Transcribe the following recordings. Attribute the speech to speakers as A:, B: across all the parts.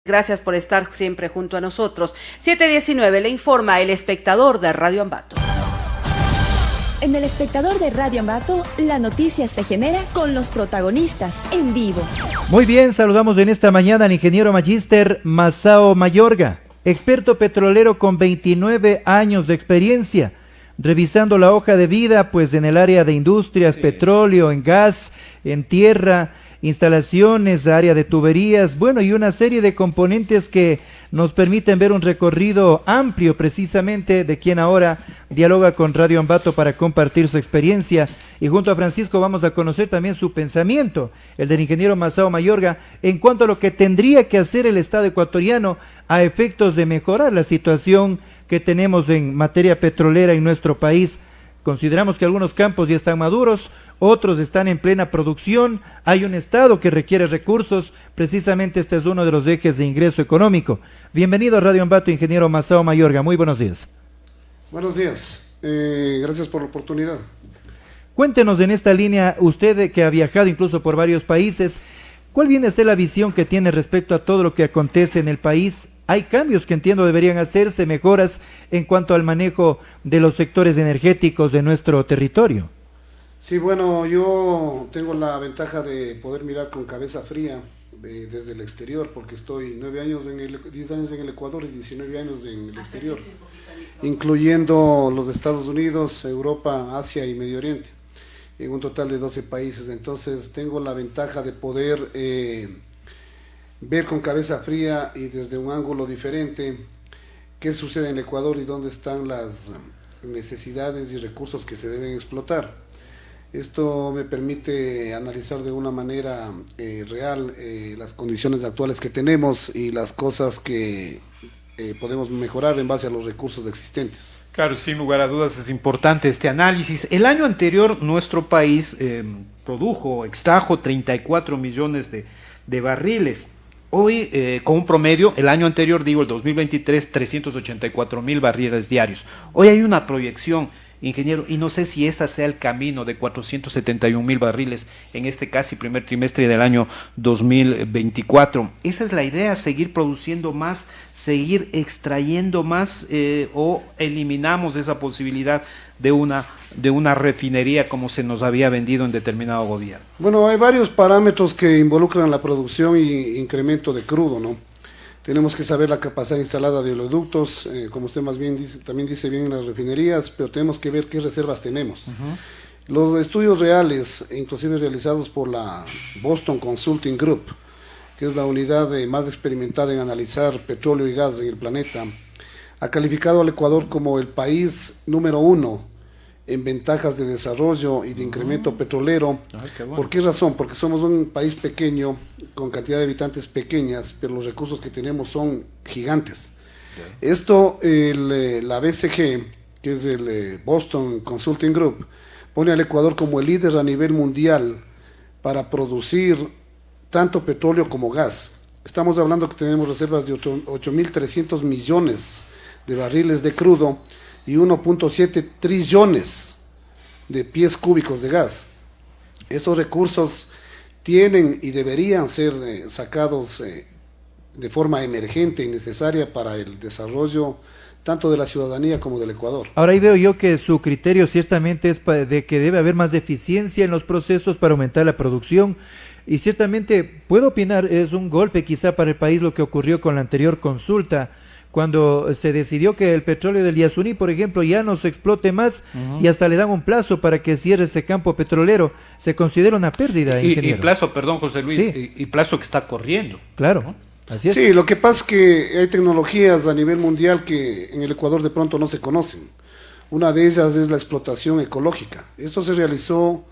A: Gracias por estar siempre junto a nosotros. 7:19 le informa El Espectador de Radio Ambato.
B: En El Espectador de Radio Ambato, la noticia se genera con los protagonistas en vivo.
C: Muy bien, saludamos en esta mañana al ingeniero magíster Masao Mayorga, experto petrolero con 29 años de experiencia, revisando la hoja de vida pues en el área de industrias, petróleo, en gas, en tierra, instalaciones, área de tuberías, bueno, y una serie de componentes que nos permiten ver un recorrido amplio precisamente de quien ahora dialoga con Radio Ambato para compartir su experiencia, y junto a Francisco vamos a conocer también su pensamiento, el del ingeniero Masao Mayorga, en cuanto a lo que tendría que hacer el Estado ecuatoriano a efectos de mejorar la situación que tenemos en materia petrolera en nuestro país. Consideramos que algunos campos ya están maduros, otros están en plena producción, hay un Estado que requiere recursos, precisamente este es uno de los ejes de ingreso económico. Bienvenido a Radio Ambato, ingeniero Masao Mayorga, muy buenos días.
D: Buenos días, gracias por la oportunidad.
C: Cuéntenos en esta línea, usted que ha viajado incluso por varios países, ¿cuál viene a ser la visión que tiene respecto a todo lo que acontece en el país? Hay cambios que entiendo deberían hacerse, mejoras en cuanto al manejo de los sectores energéticos de nuestro territorio.
D: Sí, bueno, yo tengo la ventaja de poder mirar con cabeza fría desde el exterior, porque estoy 10 años en el Ecuador y 19 años en el exterior, incluyendo los Estados Unidos, Europa, Asia y Medio Oriente, en un total de 12 países. Entonces tengo la ventaja de poder ver con cabeza fría y desde un ángulo diferente qué sucede en el Ecuador y dónde están las necesidades y recursos que se deben explotar. Esto me permite analizar de una manera real las condiciones actuales que tenemos y las cosas que podemos mejorar en base a los recursos existentes.
E: Claro, sin lugar a dudas es importante este análisis. El año anterior nuestro país extrajo 34 millones de barriles. Hoy, con un promedio, el año anterior, el 2023, 384,000 barriles diarios. Hoy hay una proyección, ingeniero, y no sé si ese sea el camino de 471,000 barriles en este casi primer trimestre del año 2024. ¿Esa es la idea, seguir produciendo más, seguir extrayendo más, o eliminamos esa posibilidad de una refinería como se nos había vendido en determinado gobierno? Bueno,
D: hay varios parámetros que involucran la producción y incremento de crudo, ¿no? Tenemos que saber la capacidad instalada de oleoductos, como usted más bien dice, también dice bien en las refinerías, pero tenemos que ver qué reservas tenemos. Los estudios reales, inclusive realizados por la Boston Consulting Group, que es la unidad más experimentada en analizar petróleo y gas en el planeta, ha calificado al Ecuador como el país número 1 en ventajas de desarrollo y de incremento petrolero. Bueno. ¿Por qué razón? Porque somos un país pequeño, con cantidad de habitantes pequeñas, pero los recursos que tenemos son gigantes. Okay. Esto, la BCG, que es el Boston Consulting Group, pone al Ecuador como el líder a nivel mundial para producir tanto petróleo como gas. Estamos hablando que tenemos reservas de 8.300 millones de barriles de crudo y 1.7 trillones de pies cúbicos de gas. Estos recursos tienen y deberían ser sacados de forma emergente y necesaria para el desarrollo tanto de la ciudadanía como del Ecuador.
C: Ahora ahí veo yo que su criterio ciertamente es de que debe haber más eficiencia en los procesos para aumentar la producción, y ciertamente puedo opinar, es un golpe quizá para el país lo que ocurrió con la anterior consulta, cuando se decidió que el petróleo del Yasuní, por ejemplo, ya no se explote más, y hasta le dan un plazo para que cierre ese campo petrolero. Se considera una pérdida, ingeniero.
E: Y plazo, perdón, José Luis, sí. y plazo que está corriendo.
C: Claro, ¿no? Así es.
D: Sí, lo que pasa es que hay tecnologías a nivel mundial que en el Ecuador de pronto no se conocen. Una de ellas es la explotación ecológica. Esto se realizó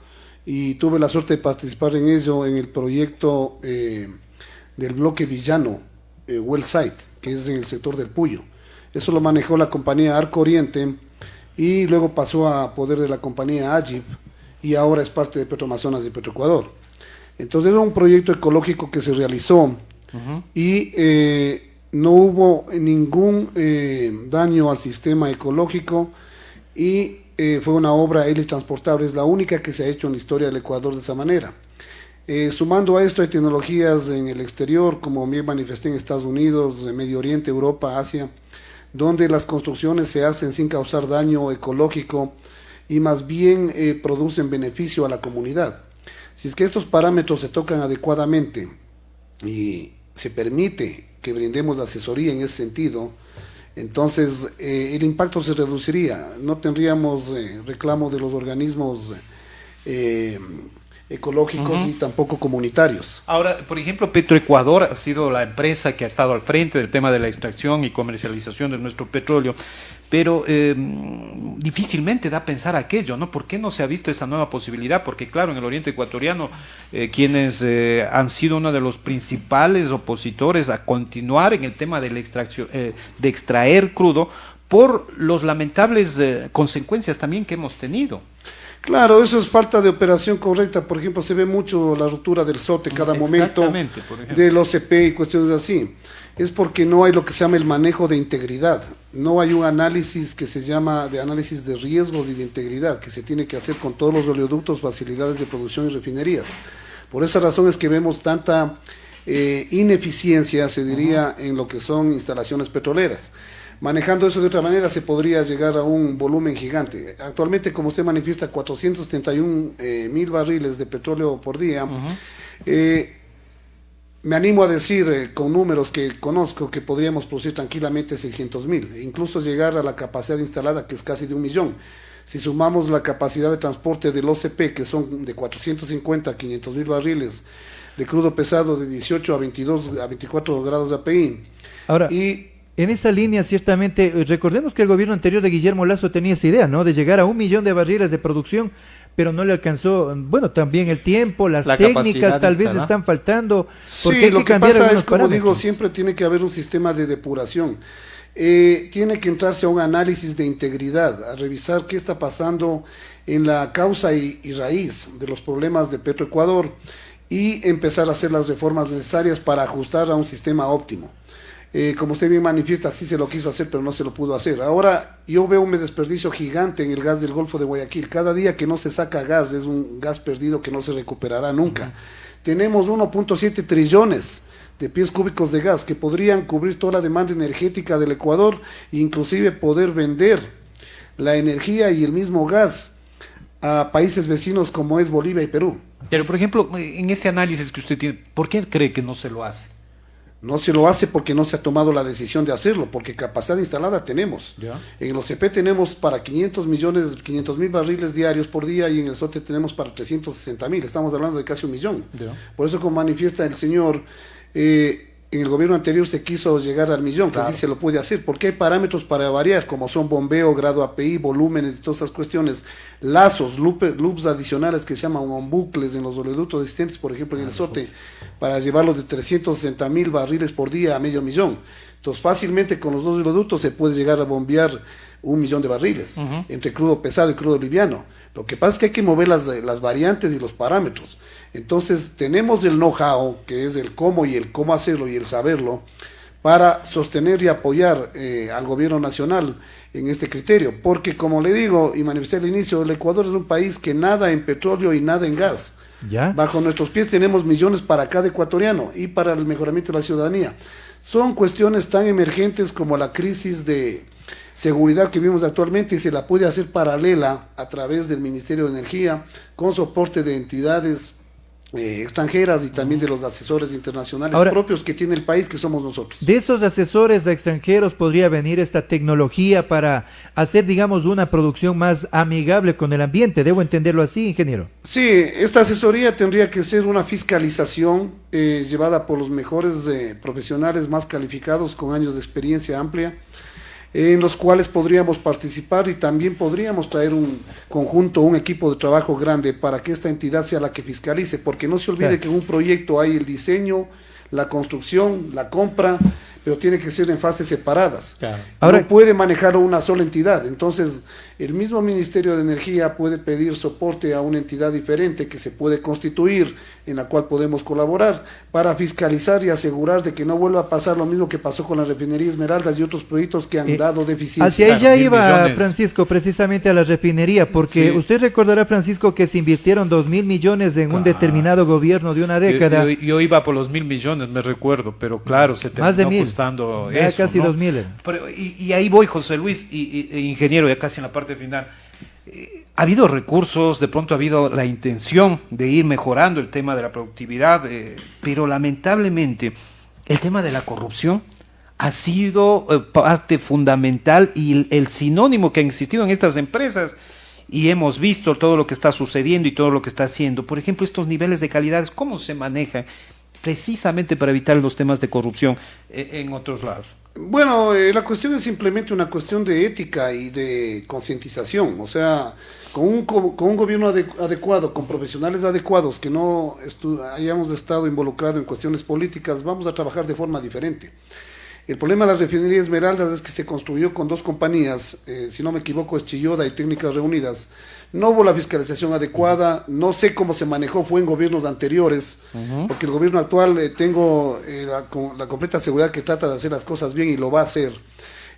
D: y tuve la suerte de participar en ello en el proyecto del bloque Villano, Well Site, que es en el sector del Puyo. Eso lo manejó la compañía Arco Oriente y luego pasó a poder de la compañía Agip y ahora es parte de Petroamazonas y Petroecuador. Entonces es un proyecto ecológico que se realizó y no hubo ningún daño al sistema ecológico y fue una obra helitransportable, es la única que se ha hecho en la historia del Ecuador de esa manera. Sumando a esto hay tecnologías en el exterior, como me manifesté en Estados Unidos, en Medio Oriente, Europa, Asia, donde las construcciones se hacen sin causar daño ecológico y más bien producen beneficio a la comunidad. Si es que estos parámetros se tocan adecuadamente y se permite que brindemos asesoría en ese sentido, entonces el impacto se reduciría, no tendríamos reclamo de los organismos ecológicos y tampoco comunitarios.
E: Ahora, por ejemplo, Petroecuador ha sido la empresa que ha estado al frente del tema de la extracción y comercialización de nuestro petróleo, pero difícilmente da a pensar aquello, ¿no? ¿Por qué no se ha visto esa nueva posibilidad? Porque claro, en el oriente ecuatoriano, quienes han sido uno de los principales opositores a continuar en el tema de la extracción, de extraer crudo, por los lamentables consecuencias también que hemos tenido.
D: Claro, eso es falta de operación correcta. Por ejemplo, se ve mucho la ruptura del SOTE cada momento, del OCP y cuestiones así. Es porque no hay lo que se llama el manejo de integridad. No hay un análisis que se llama de análisis de riesgos y de integridad, que se tiene que hacer con todos los oleoductos, facilidades de producción y refinerías. Por esa razón es que vemos tanta ineficiencia, se diría, en lo que son instalaciones petroleras. Manejando eso de otra manera se podría llegar a un volumen gigante. Actualmente, como usted manifiesta, 431.000 barriles de petróleo por día. Me animo a decir con números que conozco que podríamos producir tranquilamente 600.000, incluso llegar a la capacidad instalada, que es casi de 1 millón. Si sumamos la capacidad de transporte del OCP, que son de 450 a 500.000 barriles de crudo pesado de 18 a 22 a 24 grados de API.
C: Ahora, en esa línea, ciertamente, recordemos que el gobierno anterior de Guillermo Lasso tenía esa idea, ¿no?, de llegar a 1 millón de barriles de producción, pero no le alcanzó, bueno, también el tiempo, las técnicas tal vez están faltando.
D: Sí, lo que pasa es, como digo, siempre tiene que haber un sistema de depuración. Tiene que entrarse a un análisis de integridad, a revisar qué está pasando en la causa y raíz de los problemas de Petroecuador y empezar a hacer las reformas necesarias para ajustar a un sistema óptimo. Como usted bien manifiesta, sí se lo quiso hacer, pero no se lo pudo hacer. Ahora yo veo un desperdicio gigante en el gas del Golfo de Guayaquil. Cada día que no se saca gas es un gas perdido que no se recuperará nunca. Tenemos 1.7 trillones de pies cúbicos de gas que podrían cubrir toda la demanda energética del Ecuador e inclusive poder vender la energía y el mismo gas a países vecinos como es Bolivia y Perú.
E: Pero, por ejemplo, en ese análisis que usted tiene, ¿por qué cree que no se lo hace?
D: No se lo hace porque no se ha tomado la decisión de hacerlo, porque capacidad instalada tenemos.
E: ¿Ya?
D: En el OCP tenemos para 500.000 barriles diarios por día y en el SOTE tenemos para 360.000, estamos hablando de casi 1 millón.
E: ¿Ya?
D: Por eso, como manifiesta el señor, en el gobierno anterior se quiso llegar al millón, que claro, sí se lo puede hacer, porque hay parámetros para variar, como son bombeo, grado API, volúmenes y todas esas cuestiones, lazos, loops adicionales que se llaman bucles en los oleoductos existentes, por ejemplo en el SOTE, para llevarlo de 360.000 barriles por día a 500.000. Entonces fácilmente con los dos oleoductos se puede llegar a bombear 1 millón de barriles, entre crudo pesado y crudo liviano. Lo que pasa es que hay que mover las variantes y los parámetros. Entonces tenemos el know-how, que es el cómo y el cómo hacerlo y el saberlo, para sostener y apoyar al gobierno nacional en este criterio. Porque como le digo y manifesté al inicio, el Ecuador es un país que nada en petróleo y nada en gas. ¿Ya? Bajo nuestros pies tenemos millones para cada ecuatoriano y para el mejoramiento de la ciudadanía. Son cuestiones tan emergentes como la crisis de seguridad que vimos actualmente y se la puede hacer paralela a través del Ministerio de Energía con soporte de entidades extranjeras y también de los asesores internacionales propios que tiene el país, que somos nosotros.
C: De esos asesores extranjeros podría venir esta tecnología para hacer, digamos, una producción más amigable con el ambiente. ¿Debo entenderlo así, ingeniero?
D: Sí, esta asesoría tendría que ser una fiscalización llevada por los mejores profesionales más calificados con años de experiencia amplia, en los cuales podríamos participar y también podríamos traer un conjunto, un equipo de trabajo grande para que esta entidad sea la que fiscalice, porque no se olvide que en un proyecto hay el diseño, la construcción, la compra, pero tiene que ser en fases separadas.
E: Claro.
C: Ahora,
D: no puede manejar una sola entidad. Entonces, el mismo Ministerio de Energía puede pedir soporte a una entidad diferente que se puede constituir, en la cual podemos colaborar para fiscalizar y asegurar de que no vuelva a pasar lo mismo que pasó con la refinería Esmeraldas y otros proyectos que han dado deficiencia.
C: hacia ella
E: Claro, 1.000
C: iba
E: millones.
C: Francisco, precisamente a la refinería, porque
E: Sí.
C: usted recordará, Francisco, que se invirtieron 2.000 millones en un determinado gobierno de una década.
E: Yo iba por los 1.000 millones, me recuerdo, pero claro, se
C: Más de
E: terminó
C: 1.000.
E: costando
C: Ya
E: eso,
C: casi
E: ¿no?
C: 2.000 era.
E: Pero, y ahí voy, José Luis, ingeniero, ya casi en la parte final. Ha habido recursos, de pronto ha habido la intención de ir mejorando el tema de la productividad, pero lamentablemente el tema de la corrupción ha sido parte fundamental y el sinónimo que ha existido en estas empresas. Y hemos visto todo lo que está sucediendo y todo lo que está haciendo. Por ejemplo, estos niveles de calidad, ¿cómo se manejan precisamente para evitar los temas de corrupción en otros lados?
D: Bueno, la cuestión es simplemente una cuestión de ética y de concientización. O sea, con un gobierno adecuado, con profesionales adecuados, que no hayamos estado involucrados en cuestiones políticas, vamos a trabajar de forma diferente. El problema de la refinería Esmeraldas es que se construyó con dos compañías, si no me equivoco es Chilloda y Técnicas Reunidas. No hubo la fiscalización adecuada, no sé cómo se manejó, fue en gobiernos anteriores, porque el gobierno actual tengo la completa seguridad que trata de hacer las cosas bien y lo va a hacer.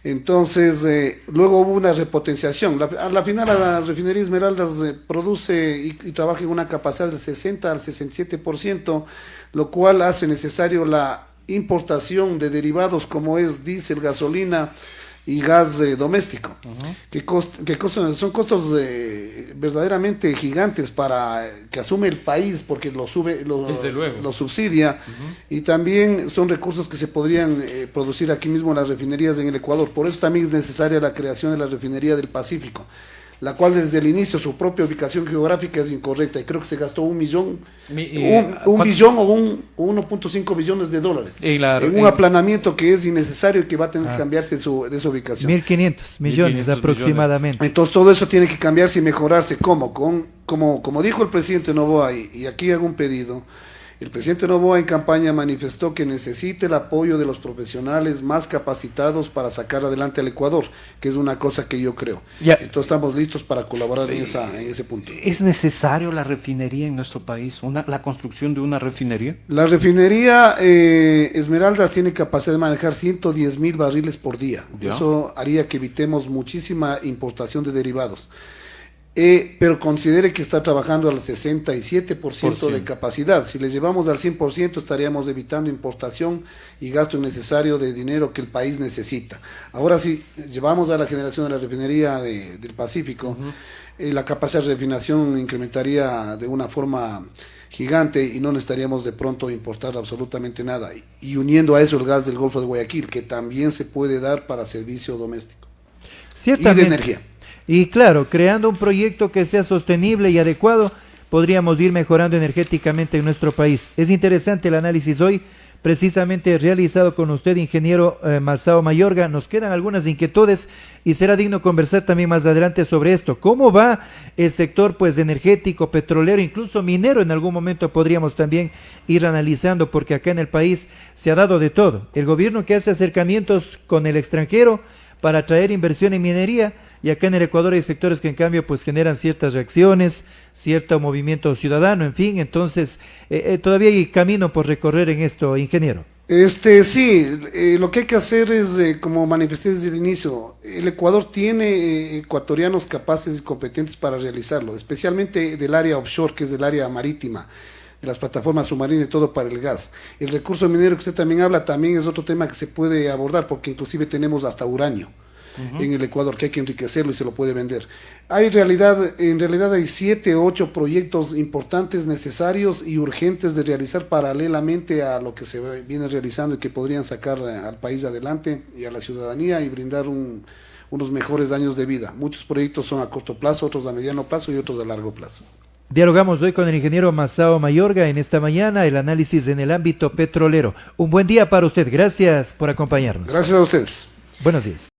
D: Entonces, luego hubo una repotenciación. A la final, la refinería Esmeraldas produce y trabaja en una capacidad del 60 al 67%, lo cual hace necesario la importación de derivados como es diésel, gasolina y gas doméstico, son costos verdaderamente gigantes que asume el país porque
E: Desde luego.
D: lo subsidia, y también son recursos que se podrían producir aquí mismo en las refinerías en el Ecuador. Por eso también es necesaria la creación de la refinería del Pacífico, la cual desde el inicio su propia ubicación geográfica es incorrecta y creo que se gastó un billón o 1.5 billones de dólares en un aplanamiento que es innecesario y que va a tener que cambiarse de su ubicación.
C: 1.500 millones
E: 1.500
C: aproximadamente.
D: Entonces todo eso tiene que cambiarse y mejorarse. ¿Cómo? Como dijo el presidente Noboa, y aquí hago un pedido. El presidente Noboa en campaña manifestó que necesita el apoyo de los profesionales más capacitados para sacar adelante al Ecuador, que es una cosa que yo creo. Entonces estamos listos para colaborar en ese punto.
E: ¿Es necesario la refinería en nuestro país? ¿La construcción de una refinería?
D: La refinería Esmeraldas tiene capacidad de manejar 110,000 barriles por día.
E: ¿Ya?
D: Eso haría que evitemos muchísima importación de derivados. Pero considere que está trabajando al 67% de capacidad. Si le llevamos al 100% estaríamos evitando importación y gasto innecesario de dinero que el país necesita. Ahora si llevamos a la generación de la refinería del Pacífico, la capacidad de refinación incrementaría de una forma gigante y no necesitaríamos de pronto importar absolutamente nada. Y uniendo a eso el gas del Golfo de Guayaquil, que también se puede dar para servicio doméstico y de energía.
C: Y claro, creando un proyecto que sea sostenible y adecuado, podríamos ir mejorando energéticamente en nuestro país. Es interesante el análisis hoy, precisamente realizado con usted, ingeniero Masao Mayorga. Nos quedan algunas inquietudes y será digno conversar también más adelante sobre esto. ¿Cómo va el sector pues energético, petrolero, incluso minero? En algún momento podríamos también ir analizando, porque acá en el país se ha dado de todo. El gobierno que hace acercamientos con el extranjero para atraer inversión en minería, y acá en el Ecuador hay sectores que en cambio pues generan ciertas reacciones, cierto movimiento ciudadano, en fin. Entonces todavía hay camino por recorrer en esto, ingeniero.
D: Sí, lo que hay que hacer es, como manifesté desde el inicio, el Ecuador tiene ecuatorianos capaces y competentes para realizarlo, especialmente del área offshore, que es del área marítima, de las plataformas submarinas y todo para el gas. El recurso minero que usted también habla también es otro tema que se puede abordar, porque inclusive tenemos hasta uranio en el Ecuador, que hay que enriquecerlo y se lo puede vender. En realidad hay 7 o 8 proyectos importantes, necesarios y urgentes de realizar paralelamente a lo que se viene realizando y que podrían sacar al país adelante y a la ciudadanía y brindar unos mejores años de vida. Muchos proyectos son a corto plazo, otros a mediano plazo y otros a largo plazo.
C: Dialogamos hoy con el ingeniero Masao Mayorga en esta mañana, el análisis en el ámbito petrolero. Un buen día para usted, gracias por acompañarnos.
D: Gracias a ustedes.
C: Buenos días.